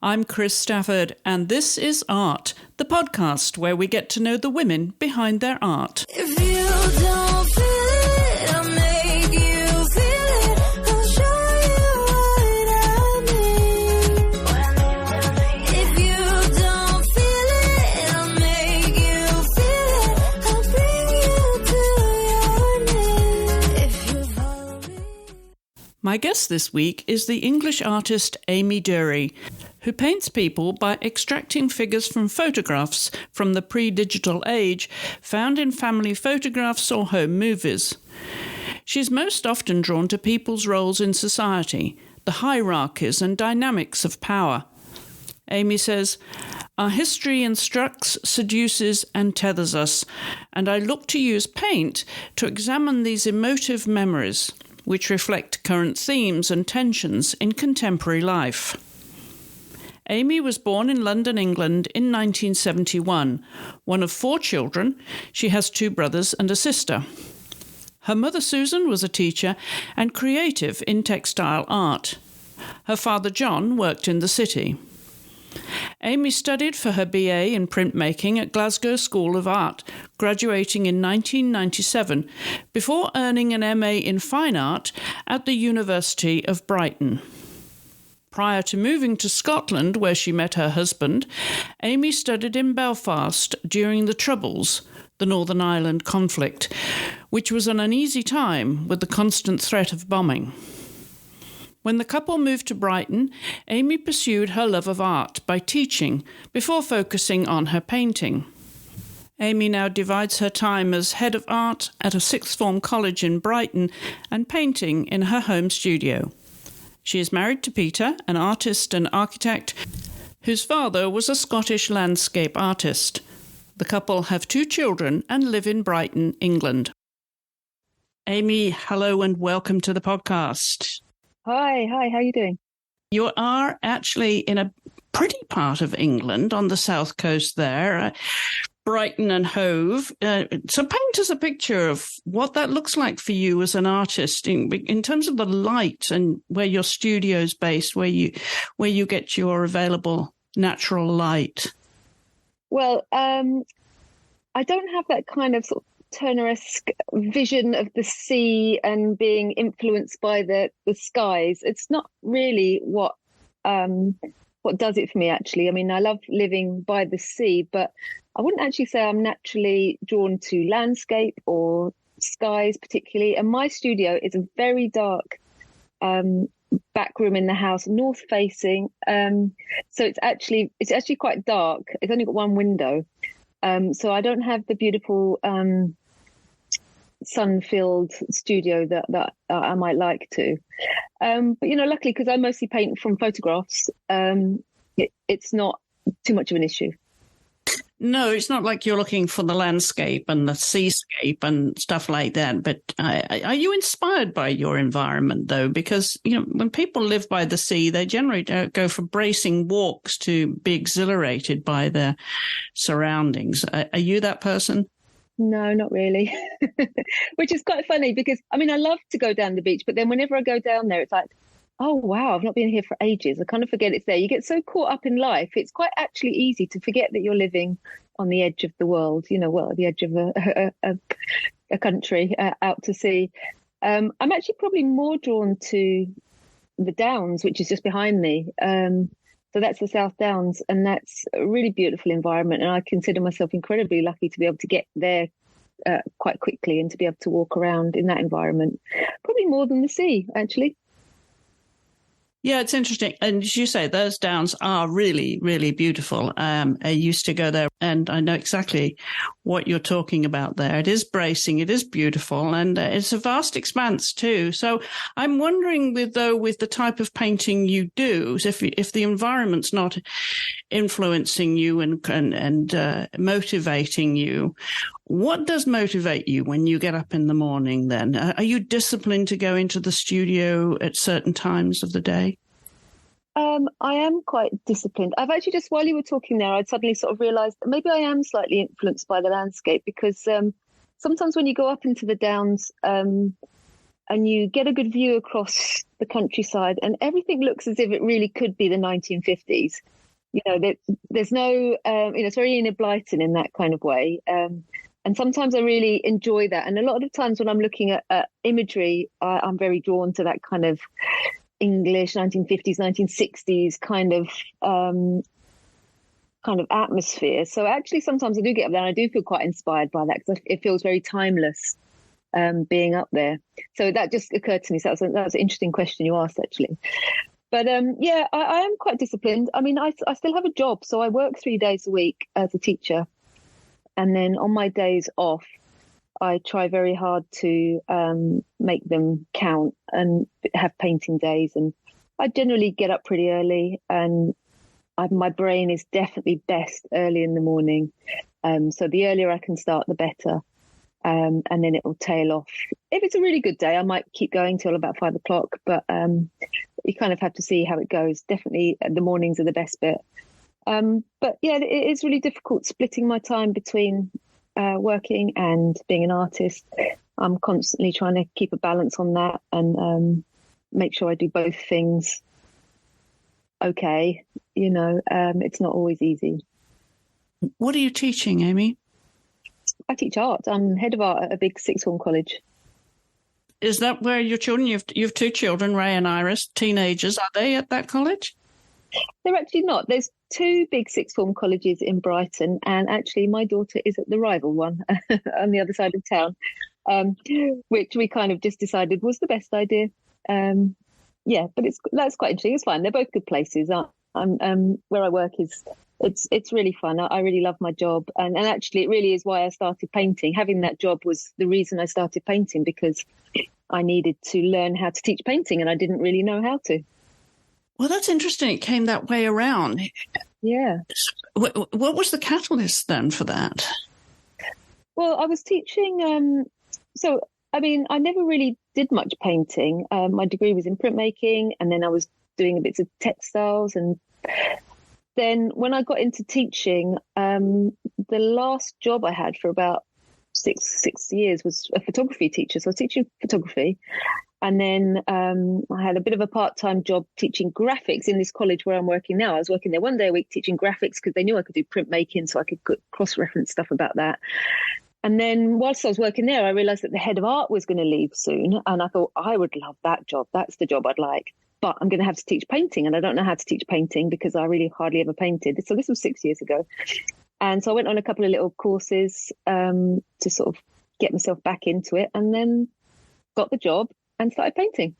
I'm Chris Stafford, and this is Art, the podcast where we get to know the women behind their art. If you don't feel it, I'll make you feel it. I'll show you what I mean. If you don't feel it, I'll make you feel it. I'll bring you to your knees. If you follow me. My guest this week is the English artist Amy Dury, who paints people by extracting figures from photographs from the pre-digital age found in family photographs or home movies. She's most often drawn to people's roles in society, the hierarchies and dynamics of power. Amy says, "Our history instructs, seduces and tethers us, and I look to use paint to examine these emotive memories, which reflect current themes and tensions in contemporary life." Amy was born in London, England in 1971. One of 4 children, she has 2 brothers and a sister. Her mother Susan was a teacher and creative in textile art. Her father John worked in the city. Amy studied for her BA in printmaking at Glasgow School of Art, graduating in 1997 before earning an MA in fine art at the University of Brighton. Prior to moving to Scotland, where she met her husband, Amy studied in Belfast during the Troubles, the Northern Ireland conflict, which was an uneasy time with the constant threat of bombing. When the couple moved to Brighton, Amy pursued her love of art by teaching before focusing on her painting. Amy now divides her time as head of art at a sixth form college in Brighton and painting in her home studio. She is married to Peter, an artist and architect, whose father was a Scottish landscape artist. The couple have 2 children and live in Brighton, England. Amy, hello and welcome to the podcast. Hi, how are you doing? You are actually in a pretty part of England on the south coast there, Brighton and Hove. So paint us a picture of what that looks like for you as an artist in terms of the light and where your studio is based, where you get your available natural light. Well, I don't have that kind of sort of Turner-esque vision of the sea and being influenced by the skies. It's not really what does it for me, actually. I mean, I love living by the sea, but I wouldn't actually say I'm naturally drawn to landscape or skies particularly. And my studio is a very dark back room in the house, north facing. So it's actually quite dark. It's only got one window. So I don't have the beautiful sun-filled studio that I might like to. But, luckily, because I mostly paint from photographs, it's not too much of an issue. No, it's not like you're looking for the landscape and the seascape and stuff like that. But are you inspired by your environment, though? Because, when people live by the sea, they generally don't go for bracing walks to be exhilarated by their surroundings. Are you that person? No, not really. Which is quite funny because, I love to go down the beach, but then whenever I go down there, it's like, oh, wow, I've not been here for ages. I kind of forget it's there. You get so caught up in life. It's quite actually easy to forget that you're living on the edge of the world, the edge of a country out to sea. I'm actually probably more drawn to the Downs, which is just behind me. So that's the South Downs, and that's a really beautiful environment. And I consider myself incredibly lucky to be able to get there quite quickly and to be able to walk around in that environment. Probably more than the sea, actually. Yeah, it's interesting. And as you say, those downs are really, really beautiful. I used to go there and I know exactly what you're talking about there. It is bracing, it is beautiful, and it's a vast expanse too. So I'm wondering with the type of painting you do, if the environment's not influencing you and motivating you, what does motivate you when you get up in the morning then? Are you disciplined to go into the studio at certain times of the day? I am quite disciplined. I've actually just, while you were talking there, I'd suddenly sort of realised that maybe I am slightly influenced by the landscape because sometimes when you go up into the Downs, and you get a good view across the countryside, and everything looks as if it really could be the 1950s. There's no, it's very Enid Blyton in that kind of way. And sometimes I really enjoy that. And a lot of the times when I'm looking at imagery, I'm very drawn to that kind of English 1950s, 1960s kind of atmosphere. So actually, sometimes I do get up there and I do feel quite inspired by that, because it feels very timeless being up there. So that just occurred to me. So that was an interesting question you asked, actually. But I am quite disciplined. I mean, I still have a job, so I work 3 days a week as a teacher. And then on my days off, I try very hard to make them count and have painting days. And I generally get up pretty early, and my brain is definitely best early in the morning. So the earlier I can start, the better. And then it will tail off. If it's a really good day, I might keep going till about 5 o'clock, but you kind of have to see how it goes. Definitely the mornings are the best bit. But yeah, it is really difficult splitting my time between working and being an artist. I'm constantly trying to keep a balance on that and make sure I do both things okay. It's not always easy. What are you teaching, Amy? I teach art. I'm head of art at a big sixth form college. Is that where your children, you've 2 children, Ray and Iris, teenagers, are they at that college? They're actually not. There's 2 big sixth form colleges in Brighton, and actually my daughter is at the rival one on the other side of town, which we kind of just decided was the best idea. But that's quite interesting. It's fine. They're both good places. Where I work it's really fun. I really love my job, and actually it really is why I started painting. Having that job was the reason I started painting, because I needed to learn how to teach painting, and I didn't really know how to. Well, that's interesting. It came that way around. Yeah. What was the catalyst then for that? Well, I was teaching. I never really did much painting. My degree was in printmaking, and then I was doing a bit of textiles. And then when I got into teaching, the last job I had for about six years was a photography teacher. So I was teaching photography. And then I had a bit of a part-time job teaching graphics in this college where I'm working now. I was working there 1 day a week teaching graphics because they knew I could do printmaking, so I could cross-reference stuff about that. And then whilst I was working there, I realised that the head of art was going to leave soon. And I thought, I would love that job. That's the job I'd like. But I'm going to have to teach painting, and I don't know how to teach painting because I really hardly ever painted. So this was 6 years ago. And so I went on a couple of little courses to sort of get myself back into it, and then got the job and started painting.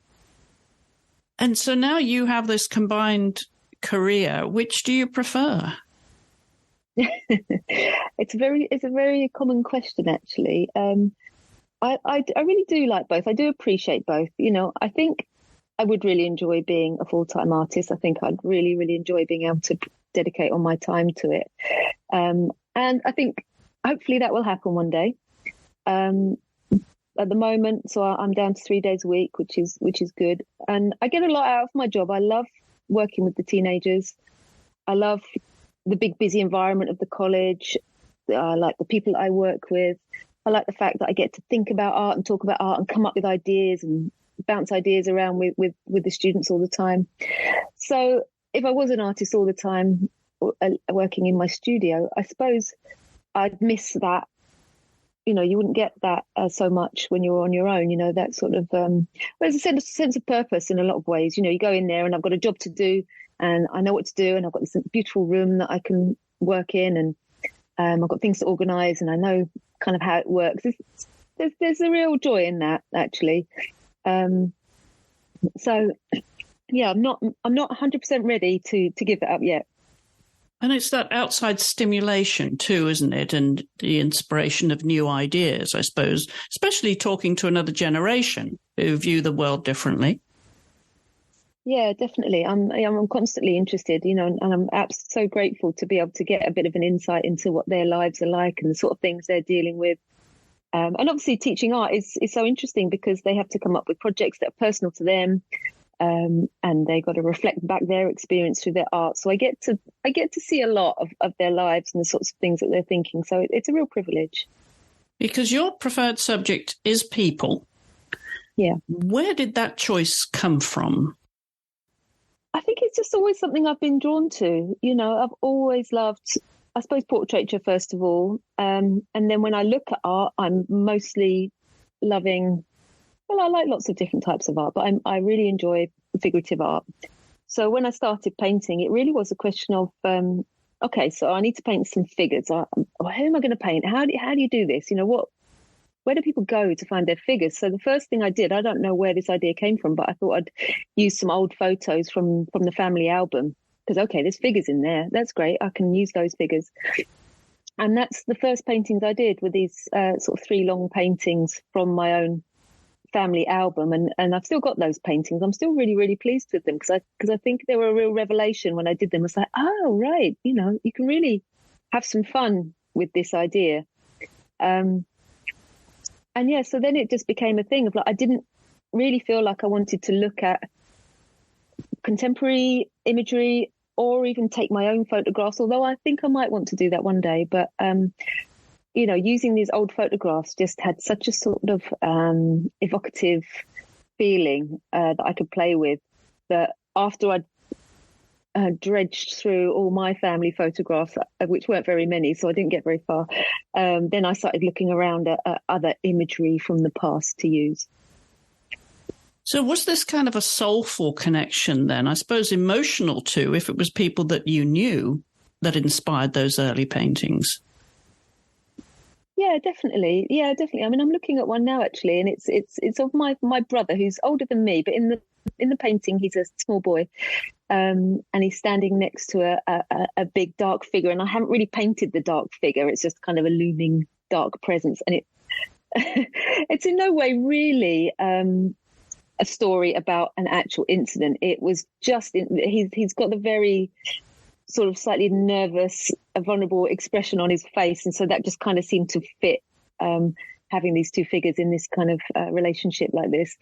And so now you have this combined career. Which do you prefer? It's a very common question, actually. I really do like both. I do appreciate both. I think I would really enjoy being a full-time artist. I think I'd really, really enjoy being able to dedicate all my time to it. And I think hopefully that will happen one day. At the moment, so I'm down to 3 days a week, which is good. And I get a lot out of my job. I love working with the teenagers. I love the big, busy environment of the college. I like the people I work with. I like the fact that I get to think about art and talk about art and come up with ideas and bounce ideas around with the students all the time. So if I was an artist all the time working in my studio, I suppose I'd miss that. You wouldn't get that so much when you're on your own, that sort of, there's a sense of purpose in a lot of ways. You go in there and I've got a job to do and I know what to do, and I've got this beautiful room that I can work in, and I've got things to organise, and I know kind of how it works. There's a real joy in that, actually. So yeah, I'm not 100% ready to give that up yet. And it's that outside stimulation too, isn't it? And the inspiration of new ideas, I suppose, especially talking to another generation who view the world differently. Yeah, definitely. I'm constantly interested, and I'm so grateful to be able to get a bit of an insight into what their lives are like and the sort of things they're dealing with. And obviously teaching art is so interesting because they have to come up with projects that are personal to them. And they got to reflect back their experience through their art. So I get to see a lot of their lives and the sorts of things that they're thinking. So it's a real privilege. Because your preferred subject is people. Yeah. Where did that choice come from? I think it's just always something I've been drawn to. I've always loved, I suppose, portraiture, first of all. And then when I look at art, I'm mostly loving, well, I like lots of different types of art, but I really enjoy figurative art. So when I started painting, it really was a question of, okay, so I need to paint some figures. Who am I going to paint? How do you do this? Where do people go to find their figures? So the first thing I did, I don't know where this idea came from, but I thought I'd use some old photos from the family album because, okay, there's figures in there. That's great. I can use those figures. And that's the first paintings I did, with these sort of 3 long paintings from my own family album. And I've still got those paintings. I'm still really, really pleased with them because I think they were a real revelation when I did them. I was like, oh, right, you can really have some fun with this idea. And yeah, so then it just became a thing of, like, I didn't really feel like I wanted to look at contemporary imagery or even take my own photographs, although I think I might want to do that one day. But, using these old photographs just had such a sort of evocative feeling that I could play with, that after I'd dredged through all my family photographs, which weren't very many, so I didn't get very far. Then I started looking around at other imagery from the past to use. So was this kind of a soulful connection then? I suppose emotional too, if it was people that you knew that inspired those early paintings. Yeah, definitely. I mean, I'm looking at one now actually, and it's of my brother, who's older than me, but in the painting he's a small boy. And he's standing next to a big dark figure, and I haven't really painted the dark figure. It's just kind of a looming dark presence, and it's in no way really a story about an actual incident. It was just he's got the very sort of slightly nervous, vulnerable expression on his face, and so that just kind of seemed to fit having these 2 figures in this kind of relationship like this.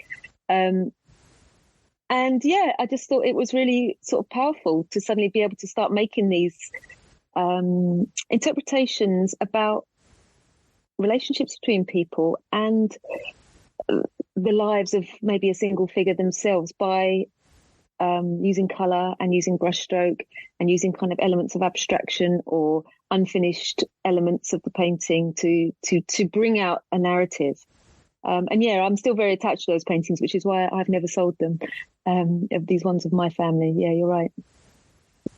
And yeah, I just thought it was really sort of powerful to suddenly be able to start making these interpretations about relationships between people and the lives of maybe a single figure themselves by using colour and using brushstroke and using kind of elements of abstraction or unfinished elements of the painting to bring out a narrative. And yeah, I'm still very attached to those paintings, which is why I've never sold them. Of these ones of my family. Yeah, you're right.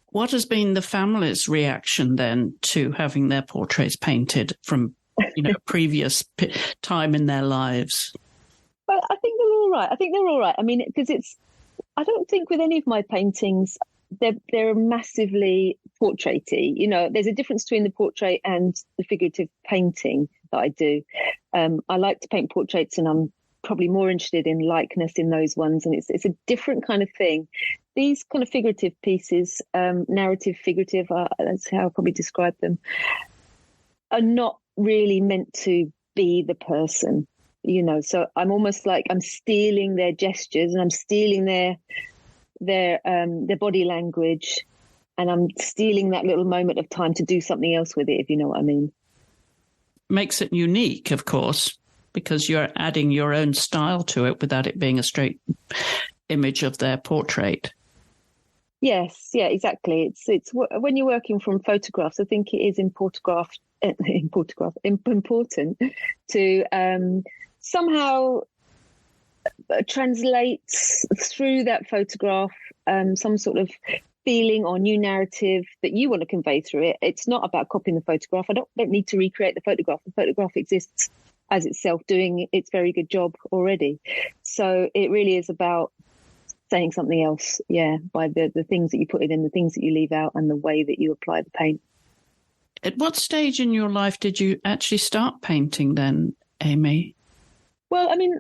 What has been the family's reaction then to having their portraits painted from, previous time in their lives? Well, I think they're all right. I mean, because I don't think with any of my paintings, they're massively portraity. There's a difference between the portrait and the figurative painting that I do. I like to paint portraits, and I'm probably more interested in likeness in those ones, and it's a different kind of thing. These kind of figurative pieces, narrative figurative, that's how I probably describe them, are not really meant to be the person, so I'm almost like I'm stealing their gestures, and I'm stealing their body language, and I'm stealing that little moment of time to do something else with it, if you know what I mean. Makes it unique, of course, because you're adding your own style to it without it being a straight image of their portrait. Yes, yeah, exactly. It's when you're working from photographs, I think it is important to somehow translate through that photograph some sort of feeling or new narrative that you want to convey through it. It's not about copying the photograph. I don't need to recreate the photograph. The photograph exists as itself, doing its very good job already. So it really is about saying something else, by the things that you put in, the things that you leave out, and the way that you apply the paint. At what stage in your life did you actually start painting then, Amy? Well, I mean,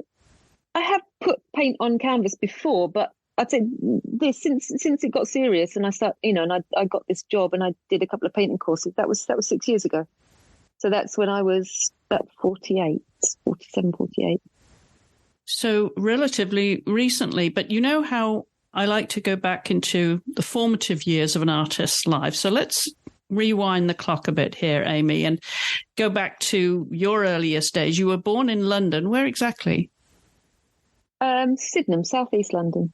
I have put paint on canvas before, but I'd say this since it got serious and I started, and I got this job and I did a couple of painting courses. That was 6 years ago. So that's when I was about 47, 48. So relatively recently, but you know how I like to go back into the formative years of an artist's life. So let's rewind the clock a bit here, Amy, and go back to your earliest days. You were born in London. Where exactly? Sydenham, southeast London.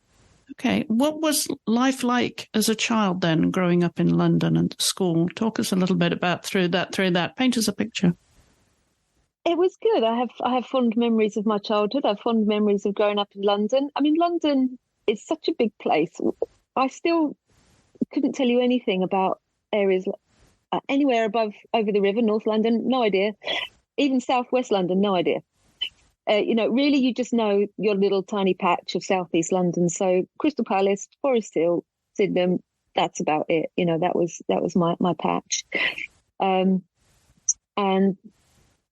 Okay. What was life like as a child then, growing up in London and at school? Talk us a little bit about through that. Paint us a picture. It was good. I have fond memories of my childhood. I have fond memories of growing up in London. I mean, London is such a big place. I still couldn't tell you anything about areas anywhere above over the river, North London, no idea. Even Southwest London, no idea. Really, you just know your little tiny patch of Southeast London. So Crystal Palace, Forest Hill, Sydenham, that's about it. That was my patch. And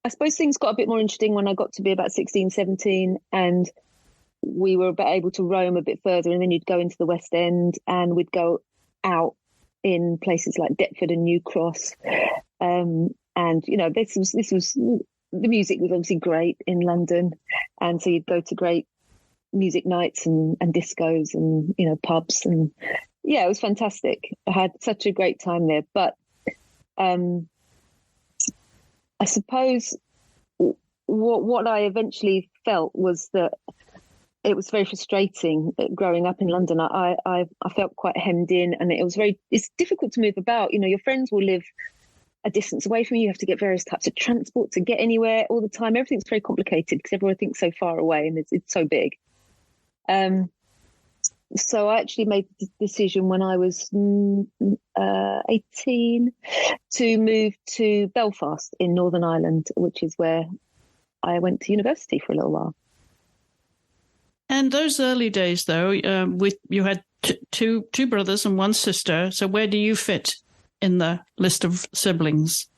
I suppose things got a bit more interesting when I got to be about 16, 17, and we were able to roam a bit further. And then you'd go into the West End, and we'd go out in places like Deptford and New Cross. And this was the music was obviously great in London, and so you'd go to great music nights and discos and pubs, and yeah, it was fantastic. I had such a great time there. But I suppose what I eventually felt was that it was very frustrating growing up in London. I felt quite hemmed in, and it's difficult to move about. Your friends will live a distance away from you. You have to get various types of transport to get anywhere all the time. Everything's very complicated because everything's so far away and it's so big. So I actually made the decision when I was 18 to move to Belfast in Northern Ireland, which is where I went to university for a little while. And those early days, though, you had two brothers and one sister. So where do you fit in the list of siblings?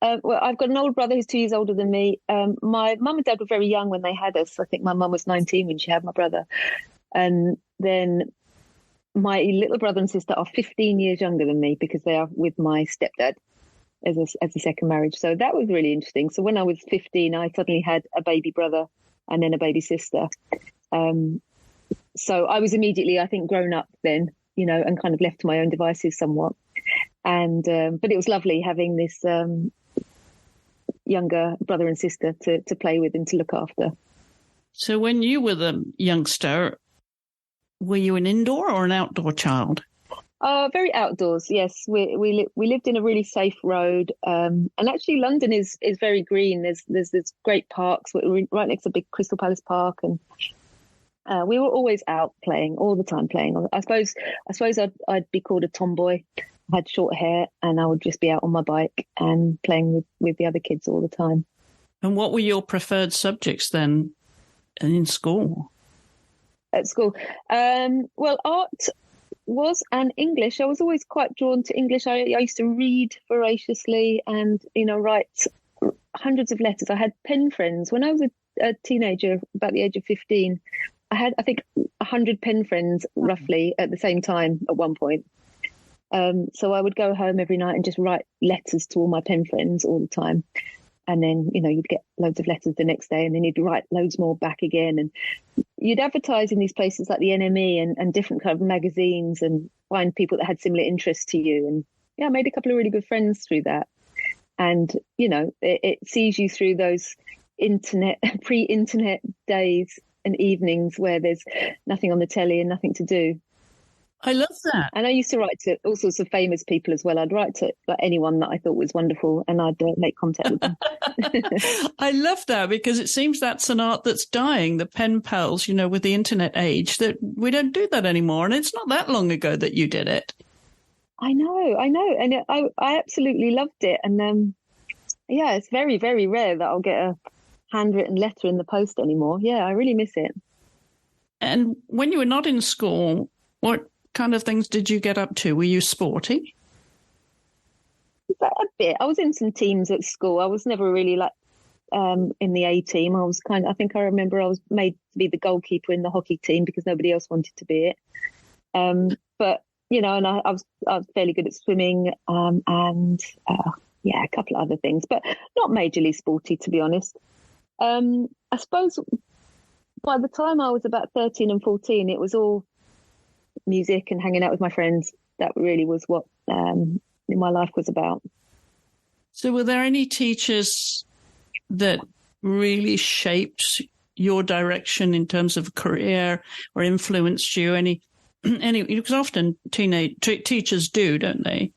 Well, I've got an older brother who's 2 years older than me. My mum and dad were very young when they had us. I think my mum was 19 when she had my brother. And then my little brother and sister are 15 years younger than me because they are with my stepdad as a second marriage. So that was really interesting. So when I was 15, I suddenly had a baby brother and then a baby sister. So I was immediately, I think, grown up then, and kind of left to my own devices somewhat. And but it was lovely having this younger brother and sister to play with and to look after. So when you were the youngster, were you an indoor or an outdoor child? Very outdoors, yes. We lived in a really safe road, and actually London is very green. There's great parks. We're right next to big Crystal Palace Park, and we were always out playing all the time. Playing. I suppose I'd be called a tomboy. I had short hair, and I would just be out on my bike and playing with the other kids all the time. And what were your preferred subjects then in school? At school, well, art was and English. I was always quite drawn to English. I used to read voraciously and write hundreds of letters. I had pen friends when I was a teenager, about the age of 15. I had, I think, 100 pen friends roughly at the same time at one point. So I would go home every night and just write letters to all my pen friends all the time. And then, you'd get loads of letters the next day, and then you'd write loads more back again. And you'd advertise in these places like the NME and different kind of magazines and find people that had similar interests to you. And yeah, I made a couple of really good friends through that. And, it sees you through those pre-internet days and evenings where there's nothing on the telly and nothing to do. I love that. And I used to write to all sorts of famous people as well. I'd write to anyone that I thought was wonderful, and I'd make contact with them. I love that because it seems that's an art that's dying, the pen pals, with the internet age, that we don't do that anymore. And it's not that long ago that you did it. I know. And I absolutely loved it. And yeah, it's very, very rare that I'll get a handwritten letter in the post anymore. Yeah, I really miss it. And when you were not in school, what kind of things did you get up to? Were you sporty? A bit. I was in some teams at school. I was never really in the A team. I was I think I remember I was made to be the goalkeeper in the hockey team because nobody else wanted to be it. But and I was fairly good at swimming and a couple of other things, but not majorly sporty, to be honest. I suppose by the time I was about 13 and 14, it was all music and hanging out with my friends. That really was what my life was about. So were there any teachers that really shaped your direction in terms of career or influenced you? Any, because often teachers do, don't they?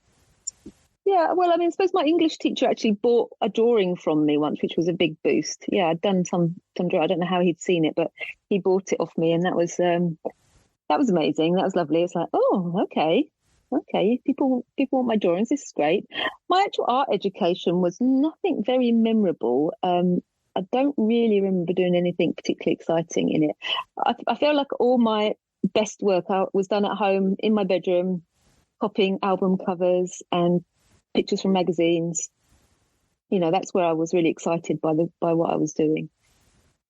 Yeah, well, I mean, I suppose my English teacher actually bought a drawing from me once, which was a big boost. Yeah, I'd done some drawing. I don't know how he'd seen it, but he bought it off me, and that was amazing. That was lovely. It's like, oh, okay, people want my drawings. This is great. My actual art education was nothing very memorable. I don't really remember doing anything particularly exciting in it. I feel like all my best work was done at home in my bedroom, copying album covers and pictures from magazines. You know, that's where I was really excited by what I was doing.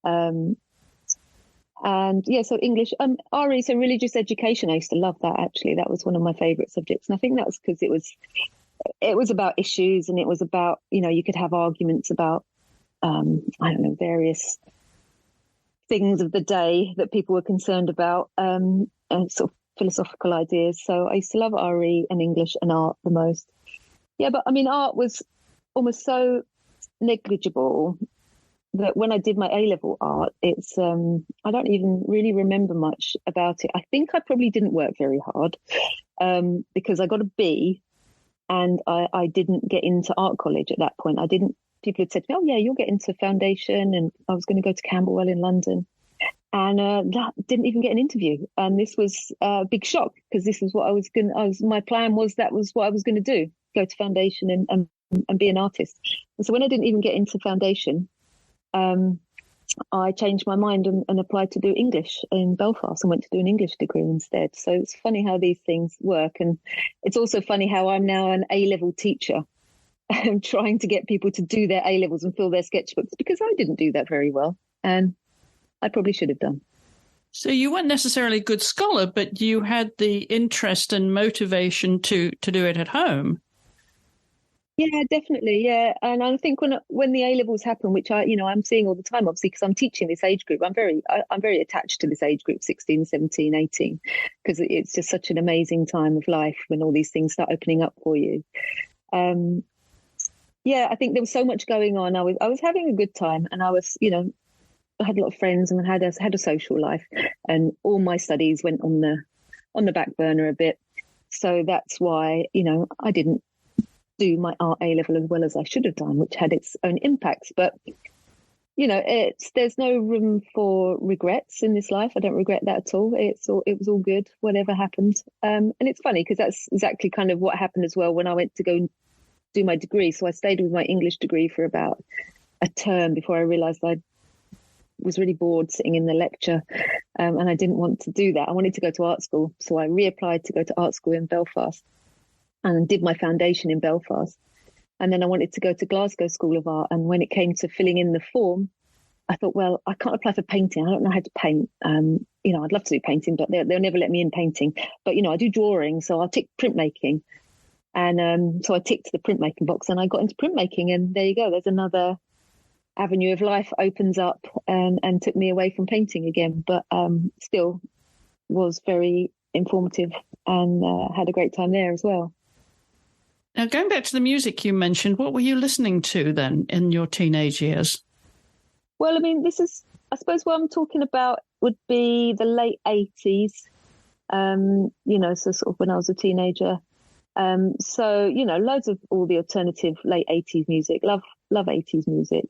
And yeah, so English, RE, so religious education. I used to love that, actually. That was one of my favorite subjects. And I think that was because it was about issues, and it was about, you know, you could have arguments about, I don't know, various things of the day that people were concerned about, and sort of philosophical ideas. So I used to love RE and English and art the most. Yeah, but I mean, art was almost so negligible that when I did my A-level art, it's I don't even really remember much about it. I think I probably didn't work very hard because I got a B, and I didn't get into art college at that point. People had said to me, oh yeah, you'll get into foundation, and I was going to go to Camberwell in London. And that didn't even get an interview. And this was a big shock, because this was what my plan was, that was what I was going to do, go to foundation and be an artist. And so when I didn't even get into foundation, I changed my mind and applied to do English in Belfast and went to do an English degree instead. So it's funny how these things work. And it's also funny how I'm now an A-level teacher. I'm trying to get people to do their A-levels and fill their sketchbooks, because I didn't do that very well. And I probably should have done. So you weren't necessarily a good scholar, but you had the interest and motivation to do it at home. Yeah, definitely. Yeah. And I think when the A-levels happen, which I'm seeing all the time, obviously, because I'm teaching this age group, I'm very attached to this age group, 16, 17, 18, because it's just such an amazing time of life when all these things start opening up for you. Yeah, I think there was so much going on. I was having a good time, and I was, I had a lot of friends, and I had a social life, and all my studies went on the back burner a bit. So that's why, I didn't do my art A-level as well as I should have done, which had its own impacts. But, there's no room for regrets in this life. I don't regret that at all. It was all good, whatever happened. And it's funny, because that's exactly kind of what happened as well when I went to go and do my degree. So I stayed with my English degree for about a term before I realised I was really bored sitting in the lecture, and I didn't want to do that. I wanted to go to art school, so I reapplied to go to art school in Belfast and did my foundation in Belfast. And then I wanted to go to Glasgow School of Art, and when it came to filling in the form, I thought, well, I can't apply for painting. I don't know how to paint. I'd love to do painting, but they'll never let me in painting. But I do drawing, so I'll tick printmaking. And so I ticked the printmaking box, and I got into printmaking, and there you go. There's another avenue of life opens up and took me away from painting again, but still was very informative, and had a great time there as well. Now, going back to the music you mentioned, what were you listening to then in your teenage years? Well, I mean, I suppose what I'm talking about would be the late 80s, so sort of when I was a teenager. So, loads of all the alternative late 80s music, love 80s music,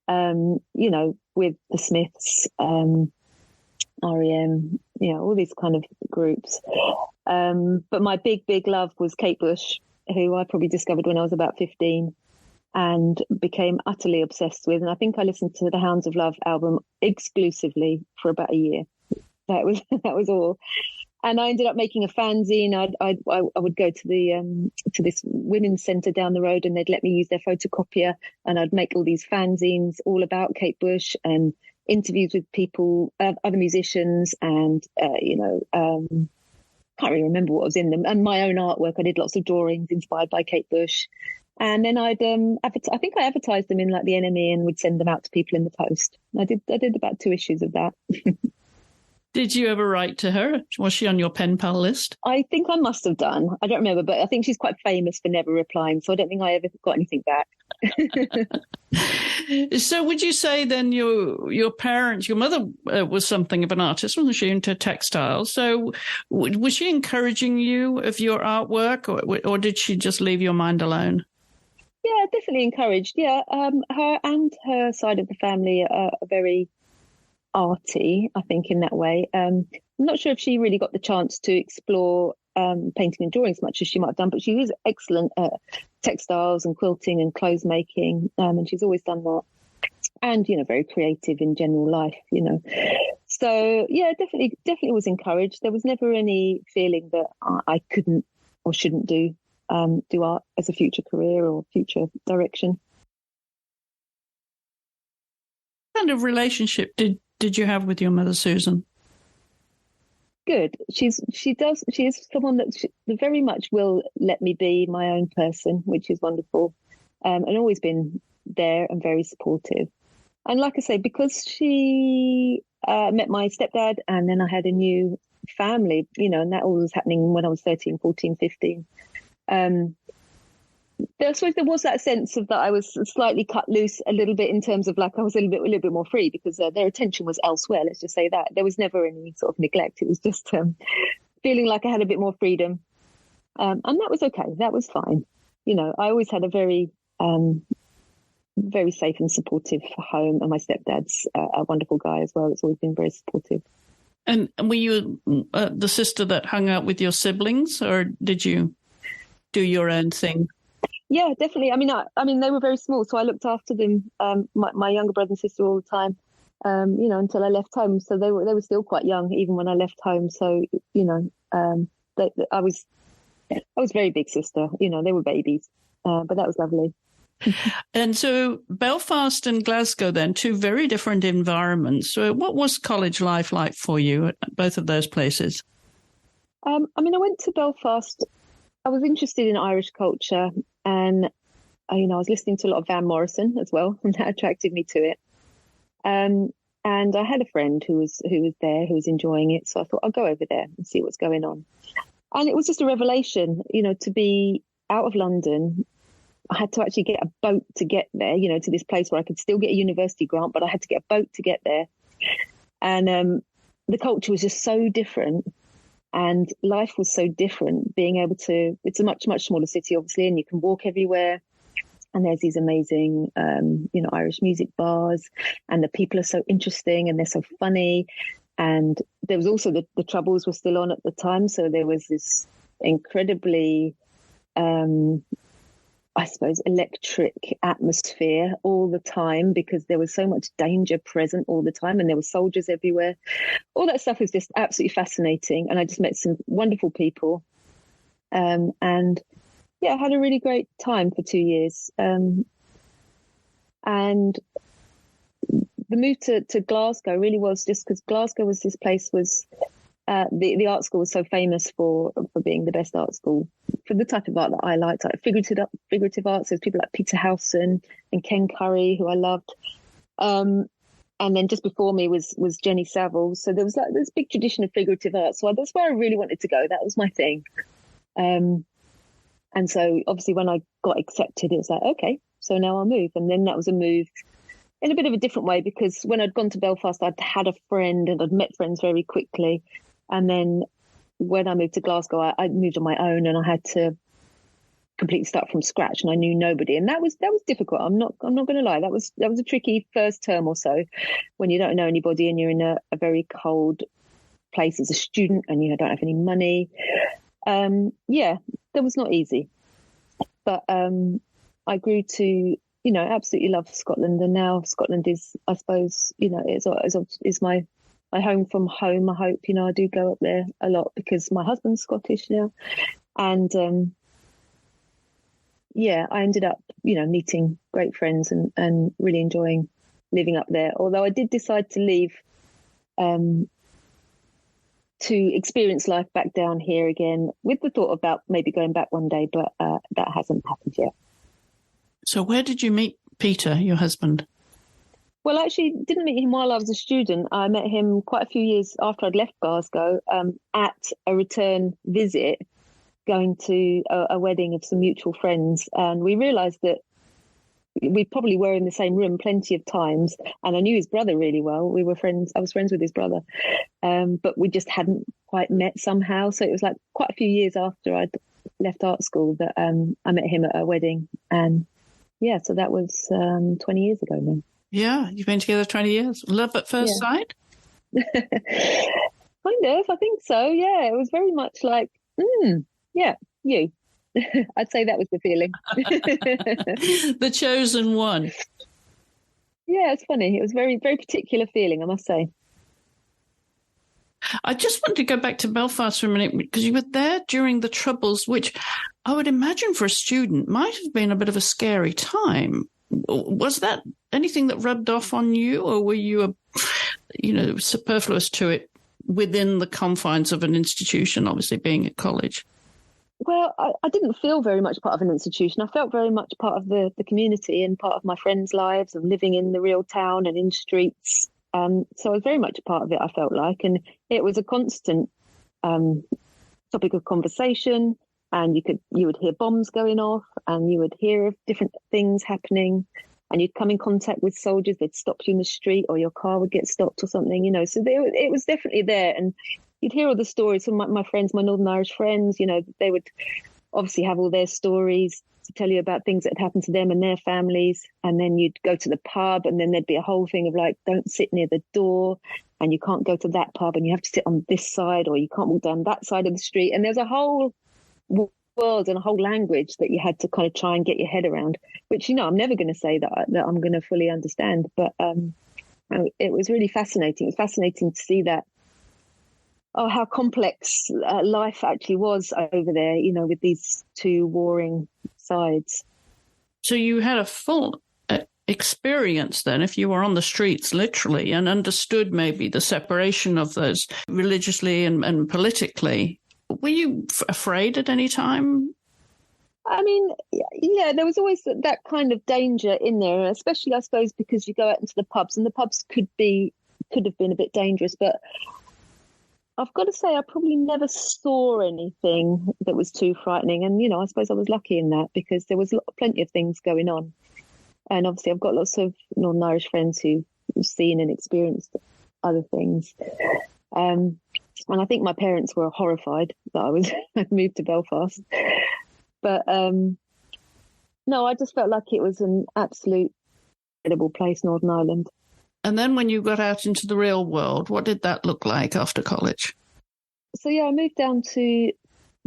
with the Smiths, REM, all these kind of groups. But my big love was Kate Bush, who I probably discovered when I was about 15 and became utterly obsessed with. And I think I listened to the Hounds of Love album exclusively for about a year. That was all. And I ended up making a fanzine. I would go to this women's centre down the road, and they'd let me use their photocopier, and I'd make all these fanzines all about Kate Bush and interviews with people, other musicians, and can't really remember what was in them. And my own artwork. I did lots of drawings inspired by Kate Bush, and then I'd I think I advertised them in like the NME and would send them out to people in the post. I did about 2 issues of that. Did you ever write to her? Was she on your pen pal list? I think I must have done. I don't remember, but I think she's quite famous for never replying. So I don't think I ever got anything back. So would you say then your parents, your mother was something of an artist, wasn't she, into textiles? So was she encouraging you of your artwork, or did she just leave your mind alone? Yeah, definitely encouraged. Yeah, her and her side of the family are very arty, I think, in that way. I'm not sure if she really got the chance to explore painting and drawing as much as she might have done, but she is excellent at textiles and quilting and clothes making, and she's always done that. And, very creative in general life, So, yeah, definitely was encouraged. There was never any feeling that I couldn't or shouldn't do art as a future career or future direction. What kind of relationship did you have with your mother, Susan? Good. She is someone that very much will let me be my own person, which is wonderful, and always been there and very supportive. And like I say, because she met my stepdad and then I had a new family, and that all was happening when I was 13, 14, 15. I suppose there was that sense of that I was slightly cut loose a little bit in terms of like I was a little bit more free because their attention was elsewhere. Let's just say that there was never any sort of neglect. It was just feeling like I had a bit more freedom, and that was okay. That was fine. I always had a very very safe and supportive home, and my stepdad's a wonderful guy as well. It's always been very supportive. And were you the sister that hung out with your siblings, or did you do your own thing? Yeah, definitely. I mean, they were very small, so I looked after them, my younger brother and sister, all the time, until I left home. So they were still quite young, even when I left home. So I was very big sister. They were babies, but that was lovely. And so Belfast and Glasgow, then, two very different environments. So what was college life like for you at both of those places? I went to Belfast. I was interested in Irish culture, and I was listening to a lot of Van Morrison as well, and that attracted me to it. And I had a friend who was there, who was enjoying it, so I thought I'll go over there and see what's going on. And it was just a revelation, to be out of London. I had to actually get a boat to get there, to this place where I could still get a university grant, but I had to get a boat to get there. And the culture was just so different. And life was so different, being able to, it's a much, much smaller city, obviously, and you can walk everywhere. And there's these amazing, Irish music bars, and the people are so interesting and they're so funny. And there was also the Troubles were still on at the time. So there was this incredibly, I suppose, electric atmosphere all the time because there was so much danger present all the time and there were soldiers everywhere. All that stuff was just absolutely fascinating. And I just met some wonderful people. And yeah, I had a really great time for 2 years. And the move to Glasgow really was just because Glasgow was this place the art school was so famous for being the best art school for the type of art that I liked, like figurative art. So people like Peter Howson and Ken Curry, who I loved. And then just before me was Jenny Saville. So there was like this big tradition of figurative art. So that's where I really wanted to go. That was my thing. And so obviously when I got accepted, it was like, okay, so now I'll move. And then that was a move in a bit of a different way because when I'd gone to Belfast, I'd had a friend and I'd met friends very quickly. And then when I moved to Glasgow, I moved on my own and I had to completely start from scratch and I knew nobody. And that was difficult. I'm not going to lie. That was a tricky first term or so when you don't know anybody and you're in a very cold place as a student and you don't have any money. Yeah, that was not easy. But I grew to, absolutely love Scotland. And now Scotland is, I suppose, is my home from home. I hope, I do go up there a lot because my husband's Scottish now. And yeah, I ended up, meeting great friends and really enjoying living up there. Although I did decide to leave to experience life back down here again with the thought about maybe going back one day, but that hasn't happened yet. So where did you meet Peter, your husband? Well, I actually didn't meet him while I was a student. I met him quite a few years after I'd left Glasgow, at a return visit, going to a wedding of some mutual friends. And we realised that we probably were in the same room plenty of times. And I knew his brother really well. We were friends. I was friends with his brother. But we just hadn't quite met somehow. So it was like quite a few years after I'd left art school that I met him at a wedding. And yeah, so that was 20 years ago now. Yeah, you've been together 20 years. Love at first sight? Kind of, I think so. Yeah, it was very much like, yeah, you. I'd say that was the feeling. The chosen one. Yeah, it's funny. It was very, very particular feeling, I must say. I just want to go back to Belfast for a minute, because you were there during the Troubles, which I would imagine for a student might have been a bit of a scary time. Was that anything that rubbed off on you, or were you, superfluous to it within the confines of an institution, obviously being at college? Well, I didn't feel very much part of an institution. I felt very much part of the community and part of my friends' lives and living in the real town and in streets. So I was very much a part of it, I felt like. And it was a constant topic of conversation. And you would hear bombs going off, and you would hear of different things happening, and you'd come in contact with soldiers. They'd stop you in the street, or your car would get stopped or something, So it was definitely there. And you'd hear all the stories from my friends, my Northern Irish friends. They would obviously have all their stories to tell you about things that had happened to them and their families. And then you'd go to the pub, and then there'd be a whole thing of like, don't sit near the door, and you can't go to that pub, and you have to sit on this side, or you can't walk down that side of the street. And there's a whole world and a whole language that you had to kind of try and get your head around, which, I'm never going to say that I'm going to fully understand. But it was really fascinating. It was fascinating to see that, how complex life actually was over there, with these two warring sides. So you had a full experience then, if you were on the streets literally, and understood maybe the separation of those religiously and politically. Were you afraid at any time? I mean, yeah, there was always that kind of danger in there, especially, I suppose, because you go out into the pubs, and the pubs could have been a bit dangerous. But I've got to say, I probably never saw anything that was too frightening. And, I suppose I was lucky in that, because there was plenty of things going on. And obviously, I've got lots of Northern Irish friends who've seen and experienced other things. And I think my parents were horrified that I'd moved to Belfast. But no, I just felt like it was an absolute incredible place, Northern Ireland. And then when you got out into the real world, what did that look like after college? So, yeah, I moved down to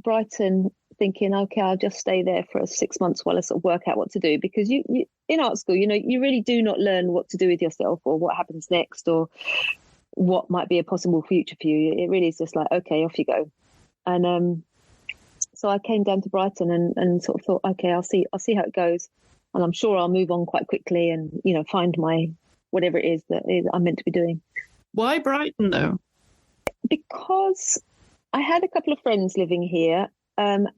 Brighton thinking, okay, I'll just stay there for 6 months while I sort of work out what to do. Because you in art school, you really do not learn what to do with yourself, or what happens next, or what might be a possible future for you. It really is just like, okay, off you go. And so I came down to Brighton and sort of thought, okay, I'll see how it goes, and I'm sure I'll move on quite quickly and find my whatever it is that I'm meant to be doing. Why Brighton though? Because I had a couple of friends living here, and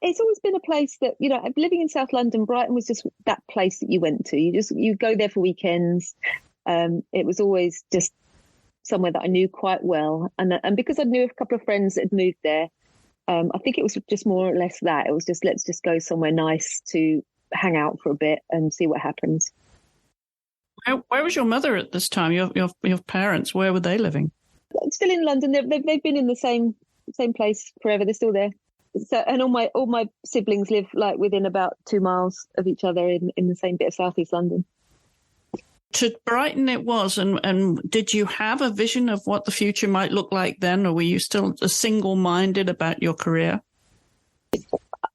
it's always been a place that, living in South London, Brighton was just that place that you went to. You go there for weekends. It was always just somewhere that I knew quite well. And because I knew a couple of friends that had moved there, I think it was just more or less that. It was just, let's just go somewhere nice to hang out for a bit and see what happens. Where was your mother at this time? Your parents, where were they living? Still in London. They've been in the same place forever. They're still there. So, and all my siblings live like within about 2 miles of each other in the same bit of southeast London. To Brighton it was, and did you have a vision of what the future might look like then, or were you still single-minded about your career?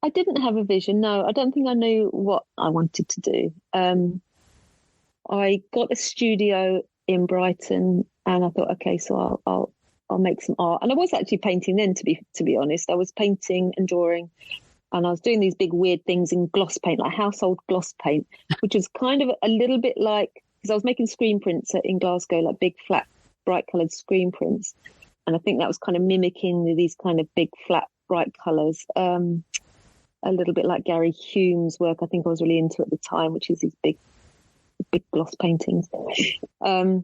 I didn't have a vision, no. I don't think I knew what I wanted to do. I got a studio in Brighton, and I thought, okay, so I'll make some art. And I was actually painting then, to be honest. I was painting and drawing, and I was doing these big weird things in gloss paint, like household gloss paint, which was kind of a little bit like, because I was making screen prints in Glasgow, like big, flat, bright coloured screen prints. And I think that was kind of mimicking these kind of big, flat, bright colours. A little bit like Gary Hume's work, I think I was really into at the time, which is these big big gloss paintings. I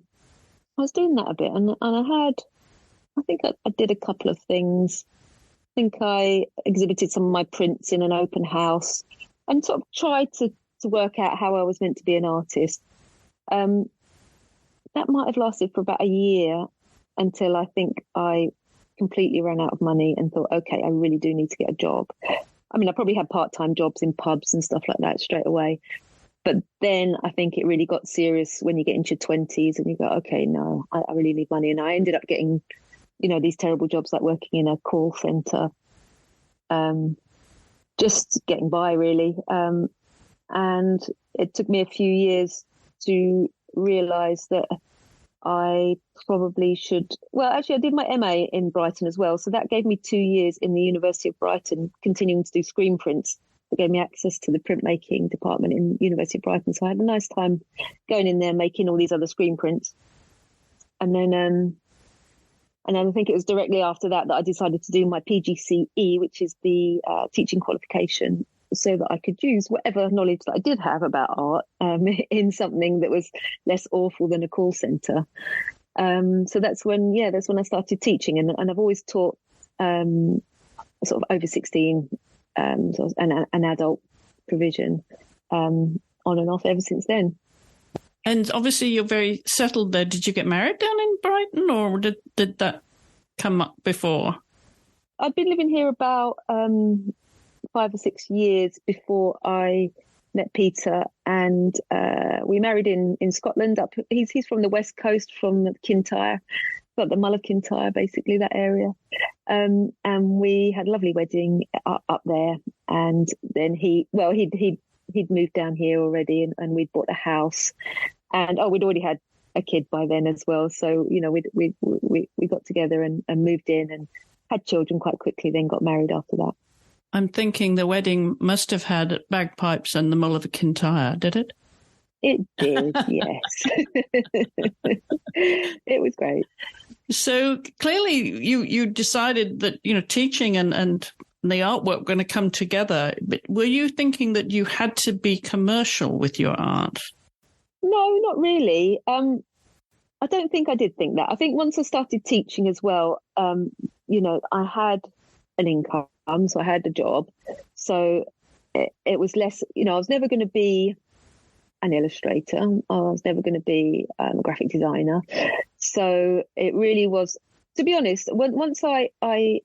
was doing that a bit, and I think I did a couple of things. I think I exhibited some of my prints in an open house and sort of tried to work out how I was meant to be an artist. That might have lasted for about a year until I think I completely ran out of money and thought, okay, I really do need to get a job. I mean, I probably had part-time jobs in pubs and stuff like that straight away. But then I think it really got serious when you get into your 20s and you go, okay, no, I really need money. And I ended up getting, these terrible jobs like working in a call centre, just getting by really. And it took me a few years to realise that I probably should. Well, actually, I did my MA in Brighton as well. So that gave me 2 years in the University of Brighton, continuing to do screen prints. It gave me access to the printmaking department in University of Brighton. So I had a nice time going in there, making all these other screen prints. And then I think it was directly after that I decided to do my PGCE, which is the teaching qualification, so that I could use whatever knowledge that I did have about art in something that was less awful than a call centre. So that's when I started teaching, and I've always taught sort of over 16, sort of an adult provision on and off ever since then. And obviously you're very settled there. Did you get married down in Brighton, or did that come up before? I've been living here about 5 or 6 years before I met Peter, and we married in Scotland. He's from the west coast, from Kintyre, got the Mull of Kintyre, basically that area. And we had a lovely wedding up there, and then he'd moved down here already, and we'd bought a house, and we'd already had a kid by then as well. So we got together and moved in and had children quite quickly. Then got married after that. I'm thinking the wedding must have had bagpipes and the Mull of Kintyre, did it? It did, yes. It was great. So clearly you decided that, teaching and the artwork were going to come together. But were you thinking that you had to be commercial with your art? No, not really. I don't think I did think that. I think once I started teaching as well, I had an income, so I had a job. So it was less, I was never going to be an illustrator. I was never going to be a graphic designer. So it really was, to be honest, once I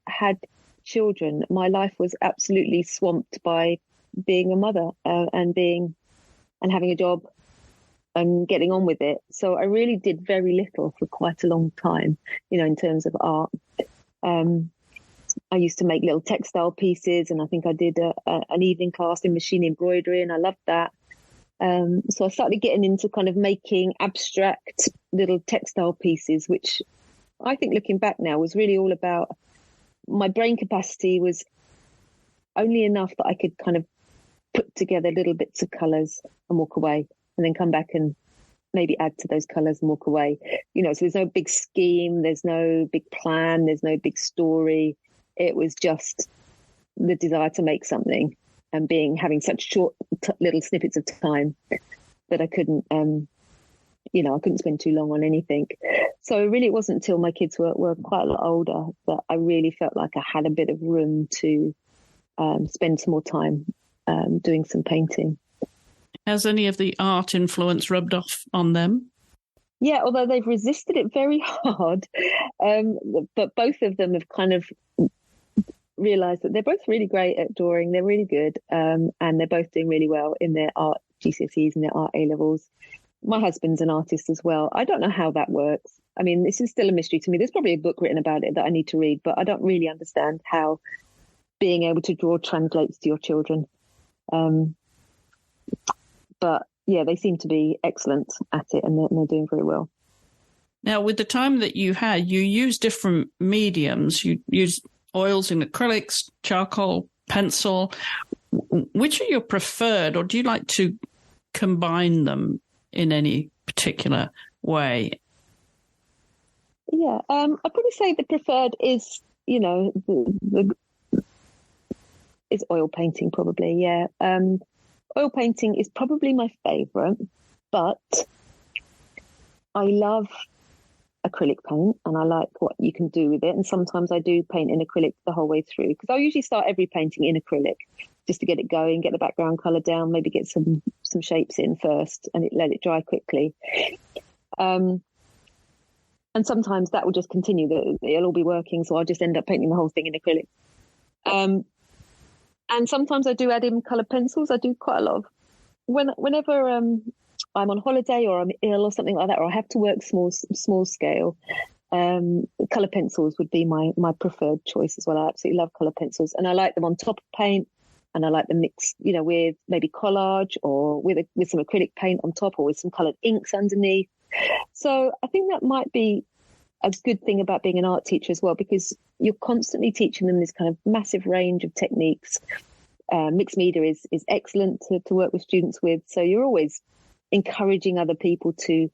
had children, my life was absolutely swamped by being a mother and having a job and getting on with it. So I really did very little for quite a long time, in terms of art. I used to make little textile pieces, and I think I did an evening class in machine embroidery, and I loved that. So I started getting into kind of making abstract little textile pieces, which I think looking back now was really all about, my brain capacity was only enough that I could kind of put together little bits of colours and walk away, and then come back and maybe add to those colours and walk away. So there's no big scheme, there's no big plan, there's no big story. It was just the desire to make something, and having such short little snippets of time that I couldn't, I couldn't spend too long on anything. So really it wasn't until my kids were quite a lot older that I really felt like I had a bit of room to spend some more time doing some painting. Has any of the art influence rubbed off on them? Yeah, although they've resisted it very hard. But both of them have kind of realised that they're both really great at drawing. They're really good, and they're both doing really well in their art GCSEs and their art A-levels. My husband's an artist as well. I don't know how that works. I mean, this is still a mystery to me. There's probably a book written about it that I need to read, but I don't really understand how being able to draw translates to your children. But yeah, they seem to be excellent at it, and they're doing very well. Now, with the time that you had, you used different mediums. You used oils and acrylics, charcoal, pencil. Which are your preferred, or do you like to combine them in any particular way? Yeah, I'd probably say the preferred is, is oil painting, probably. Yeah, oil painting is probably my favourite, But I love acrylic paint and I like what you can do with it. And sometimes I do paint in acrylic the whole way through, because I usually start every painting in acrylic just to get it going, get the background colour down, maybe get some shapes in first and let it dry quickly. And sometimes that will just continue. It'll all be working, so I'll just end up painting the whole thing in acrylic. And sometimes I do add in coloured pencils. I do quite a lot of whenever I'm on holiday or I'm ill or something like that, or I have to work small scale. Colour pencils would be my preferred choice as well. I absolutely love colour pencils, and I like them on top of paint, and I like them mixed, with maybe collage or with some acrylic paint on top, or with some coloured inks underneath. So I think that might be a good thing about being an art teacher as well, because you're constantly teaching them this kind of massive range of techniques. Mixed media is excellent to work with students with. So you're always encouraging other people to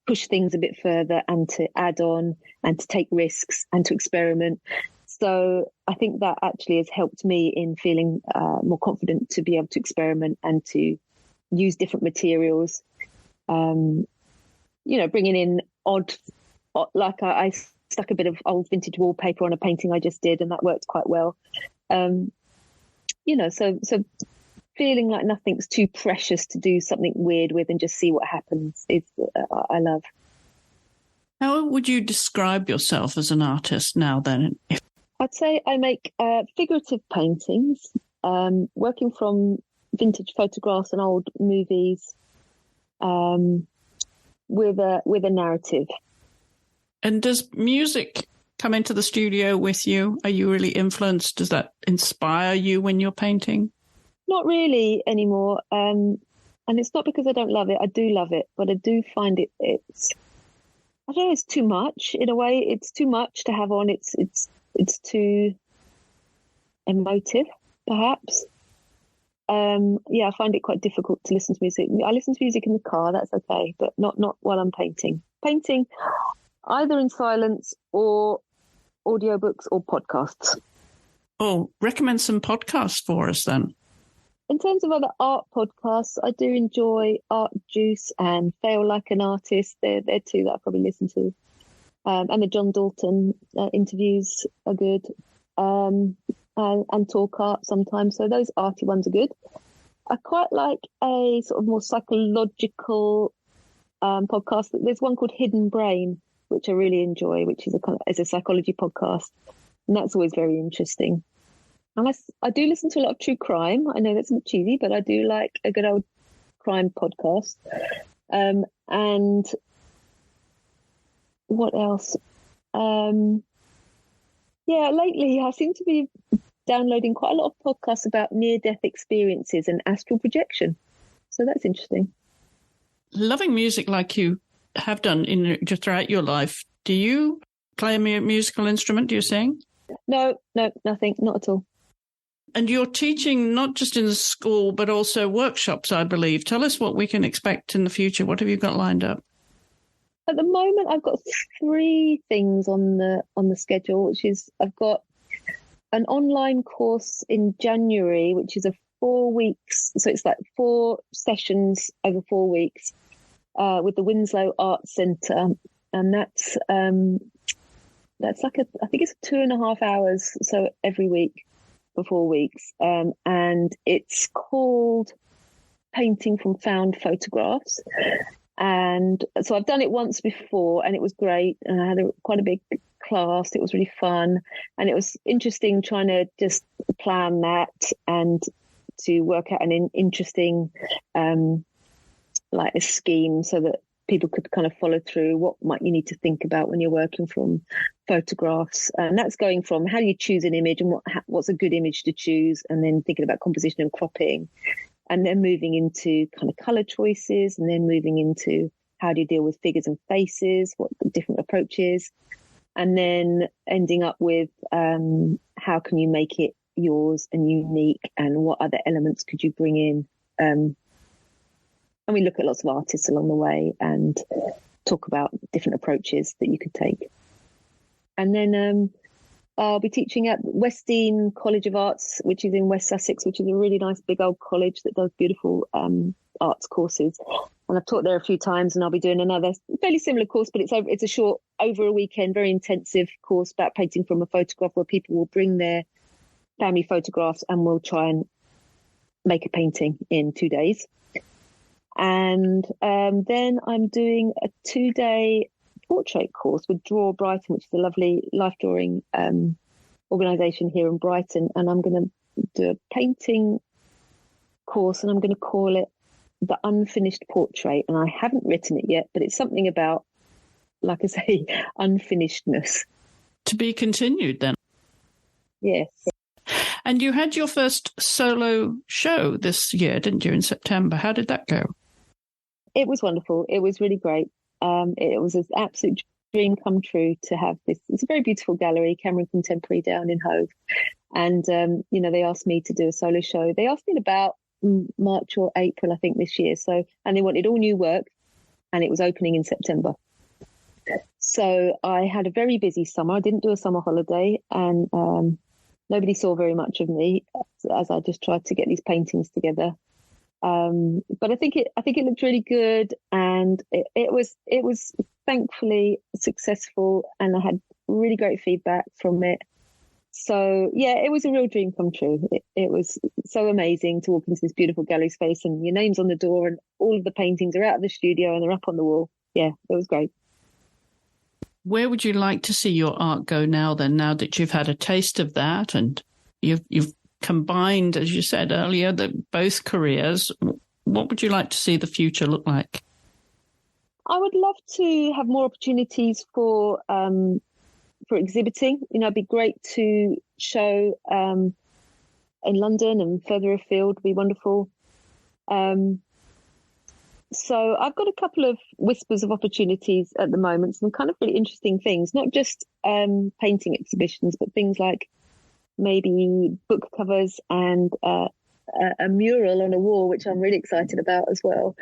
push things a bit further and to add on and to take risks and to experiment. So I think that actually has helped me in feeling more confident to be able to experiment and to use different materials. Bringing in like I stuck a bit of old vintage wallpaper on a painting I just did, and that worked quite well. So feeling like nothing's too precious to do something weird with and just see what happens is I love. How would you describe yourself as an artist now then? I'd say I make figurative paintings, working from vintage photographs and old movies, with a narrative. And does music come into the studio with you? Are you really influenced? Does that inspire you when you're painting? Not really anymore. And it's not because I don't love it. I do love it, but I do find it's I don't know, it's too much in a way. It's too much to have on. It's too emotive, perhaps. I find it quite difficult to listen to music. I listen to music in the car, that's okay, but not while I'm painting. Painting either in silence or audiobooks or podcasts. Oh, recommend some podcasts for us then. In terms of other art podcasts, I do enjoy Art Juice and Fail Like an Artist. They're two that I probably listen to. And the John Dalton interviews are good. And Talk Art sometimes. So those arty ones are good. I quite like a sort of more psychological podcast. There's one called Hidden Brain, which I really enjoy, which is a psychology podcast. And that's always very interesting. And I do listen to a lot of true crime. I know that's a bit cheesy, but I do like a good old crime podcast. And what else? Lately I seem to be downloading quite a lot of podcasts about near-death experiences and astral projection. So that's interesting. Loving music like you have done just throughout your life, do you play a musical instrument? Do you sing? No, nothing, not at all. And you're teaching not just in the school, but also workshops, I believe. Tell us what we can expect in the future. What have you got lined up? At the moment, I've got 3 things on the schedule, which is I've got an online course in January, which is a 4 weeks. So it's like 4 sessions over 4 weeks with the Winslow Arts Centre. And that's like I think it's 2.5 hours. So every week for 4 weeks. And it's called Painting from Found Photographs. And so I've done it once before and it was great. And I had quite a big class. It was really fun. And it was interesting trying to just plan that and to work out an interesting, like a scheme so that people could kind of follow through what might you need to think about when you're working from photographs. And that's going from how do you choose an image and what's a good image to choose, and then thinking about composition and cropping, and then moving into kind of color choices, and then moving into how do you deal with figures and faces, what the different approaches, and then ending up with how can you make it yours and unique, and what other elements could you bring in. And we look at lots of artists along the way and talk about different approaches that you could take. And then I'll be teaching at Westdean College of Arts, which is in West Sussex, which is a really nice big old college that does beautiful arts courses. And I've taught there a few times, and I'll be doing another fairly similar course, but it's a short, over a weekend, very intensive course about painting from a photograph, where people will bring their family photographs and we'll try and make a painting in 2 days. And then I'm doing a 2-day portrait course with Draw Brighton, which is a lovely life drawing organisation here in Brighton. And I'm going to do a painting course, and I'm going to call it The Unfinished Portrait. And I haven't written it yet, but it's something about, like I say, unfinishedness. To be continued then. Yes. And you had your first solo show this year, didn't you, in September? How did that go? It was wonderful. It was really great. It was an absolute dream come true to have this. It's a very beautiful gallery, Cameron Contemporary, down in Hove. And, they asked me to do a solo show. They asked me in about March or April, I think, this year. And they wanted all new work, and it was opening in September. So I had a very busy summer. I didn't do a summer holiday, and nobody saw very much of me as I just tried to get these paintings together. But I think it looked really good, and it was thankfully successful, and I had really great feedback from it. So yeah, it was a real dream come true. It was so amazing to walk into this beautiful gallery space, and your name's on the door, and all of the paintings are out of the studio and they're up on the wall. Yeah, it was great. Where would you like to see your art go now then, now that you've had a taste of that and you've combined, as you said earlier, both careers? What would you like to see the future look like? I would love to have more opportunities for exhibiting. It'd be great to show in London and further afield. Would be wonderful. So I've got a couple of whispers of opportunities at the moment, some kind of really interesting things, not just painting exhibitions, but things like maybe book covers and a mural on a wall, which I'm really excited about as well.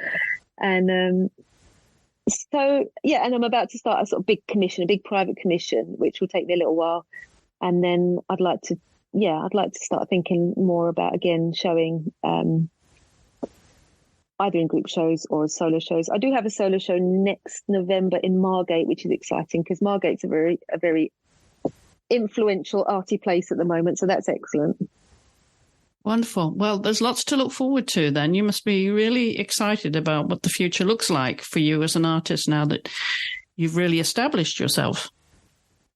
And and I'm about to start a sort of big commission, a big private commission, which will take me a little while. And then I'd like to start thinking more about, again, showing either in group shows or as solo shows. I do have a solo show next November in Margate, which is exciting because Margate's a very influential arty place at the moment. So that's excellent. Wonderful. Well, there's lots to look forward to then. You must be really excited about what the future looks like for you as an artist now that you've really established yourself.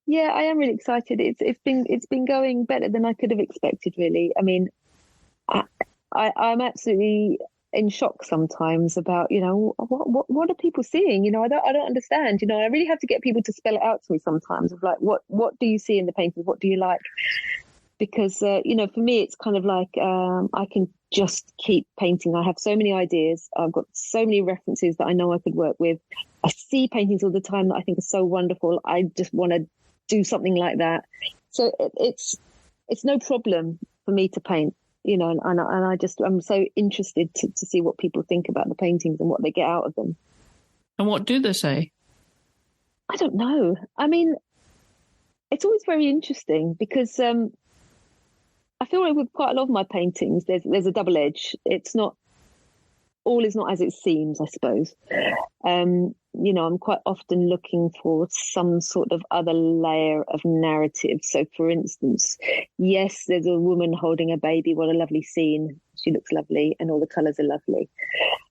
Yeah, I am really excited. It's been going better than I could have expected, really. I mean, I'm absolutely in shock sometimes about, what are people seeing? I don't understand. I really have to get people to spell it out to me sometimes of like, what do you see in the paintings? What do you like? Because, for me, it's kind of like I can just keep painting. I have so many ideas. I've got so many references that I know I could work with. I see paintings all the time that I think are so wonderful. I just want to do something like that. So it's no problem for me to paint, and I'm so interested to see what people think about the paintings and what they get out of them. And what do they say? I don't know. I mean, it's always very interesting because I feel like with quite a lot of my paintings, there's a double edge. It's not, all is not as it seems, I suppose. I'm quite often looking for some sort of other layer of narrative. So, for instance, yes, there's a woman holding a baby. What a lovely scene. She looks lovely and all the colours are lovely.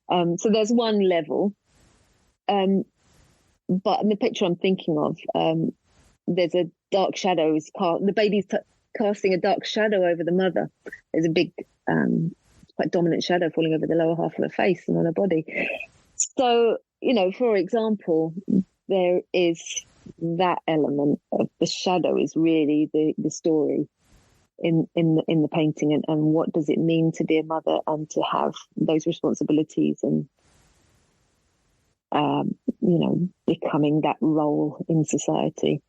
So there's one level. But in the picture I'm thinking of, there's a dark shadow. The baby's casting a dark shadow over the mother. There's a big, quite dominant shadow falling over the lower half of her face and on her body. So, for example, there is that element of the shadow is really the story in the painting, and what does it mean to be a mother and to have those responsibilities and becoming that role in society.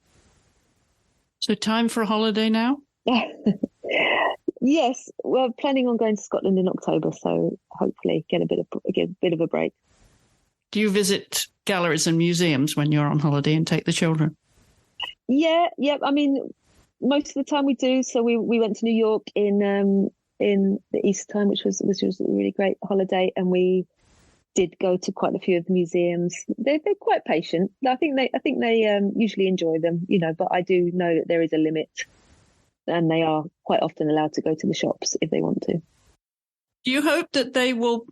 So time for a holiday now? Yes, we're planning on going to Scotland in October, so hopefully get a bit of a break. Do you visit galleries and museums when you're on holiday and take the children? Yeah. I mean, most of the time we do. So we went to New York in the Easter time, which was a really great holiday, and we did go to quite a few of the museums. They're quite patient. I think they usually enjoy them, but I do know that there is a limit, and they are quite often allowed to go to the shops if they want to. Do you hope that they will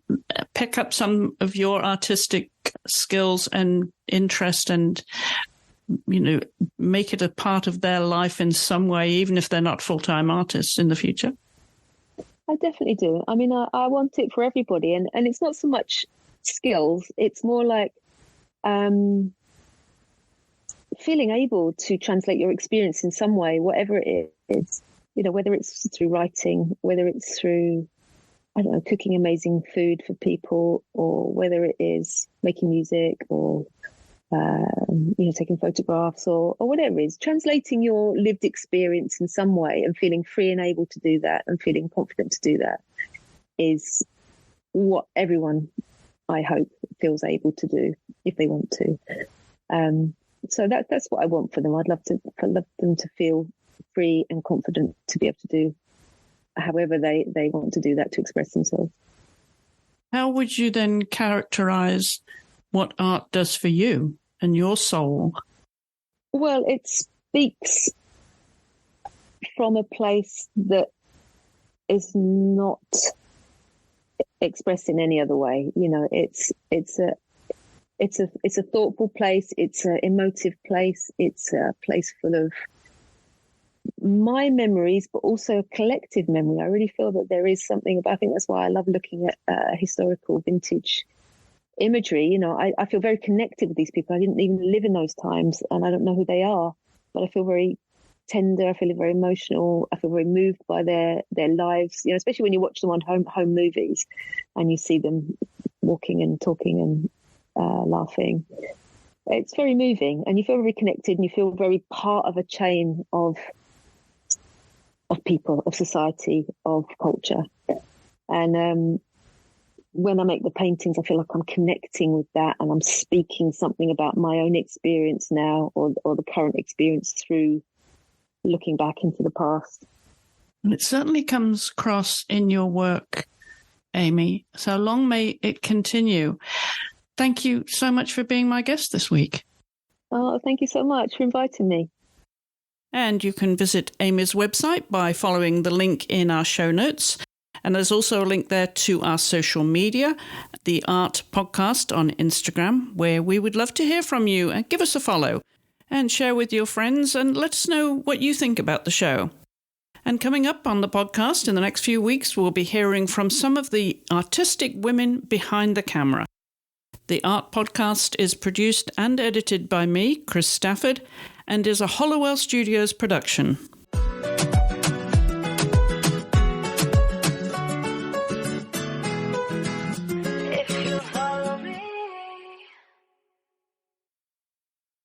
pick up some of your artistic skills and interest and, make it a part of their life in some way, even if they're not full-time artists in the future? I definitely do. I mean, I want it for everybody. And it's not so much skills. It's more like feeling able to translate your experience in some way, whatever it is, whether it's through writing, whether it's through, I don't know, cooking amazing food for people, or whether it is making music or, taking photographs or whatever it is, translating your lived experience in some way and feeling free and able to do that and feeling confident to do that is what everyone, I hope, feels able to do if they want to. So that's what I want for them. I'd love them to feel free and confident to be able to do however they want to do that, to express themselves. How would you then characterize what art does for you and your soul? Well, it speaks from a place that is not expressed in any other way. It's a thoughtful place. It's an emotive place. It's a place full of my memories, but also a collective memory. I really feel that there is something about, I think that's why I love looking at historical vintage imagery. I feel very connected with these people. I didn't even live in those times and I don't know who they are, but I feel very tender. I feel very emotional. I feel very moved by their lives, especially when you watch them on home movies and you see them walking and talking and laughing. It's very moving and you feel very connected and you feel very part of a chain of people, of society, of culture. And when I make the paintings, I feel like I'm connecting with that and I'm speaking something about my own experience now or the current experience through looking back into the past. And it certainly comes across in your work, Amy. So long may it continue. Thank you so much for being my guest this week. Oh, thank you so much for inviting me. And you can visit Amy's website by following the link in our show notes. And there's also a link there to our social media, the Art Podcast on Instagram, where we would love to hear from you. And give us a follow and share with your friends and let us know what you think about the show. And coming up on the podcast in the next few weeks, we'll be hearing from some of the artistic women behind the camera. The Art Podcast is produced and edited by me, Chris Stafford, and is a Hollowell Studios production.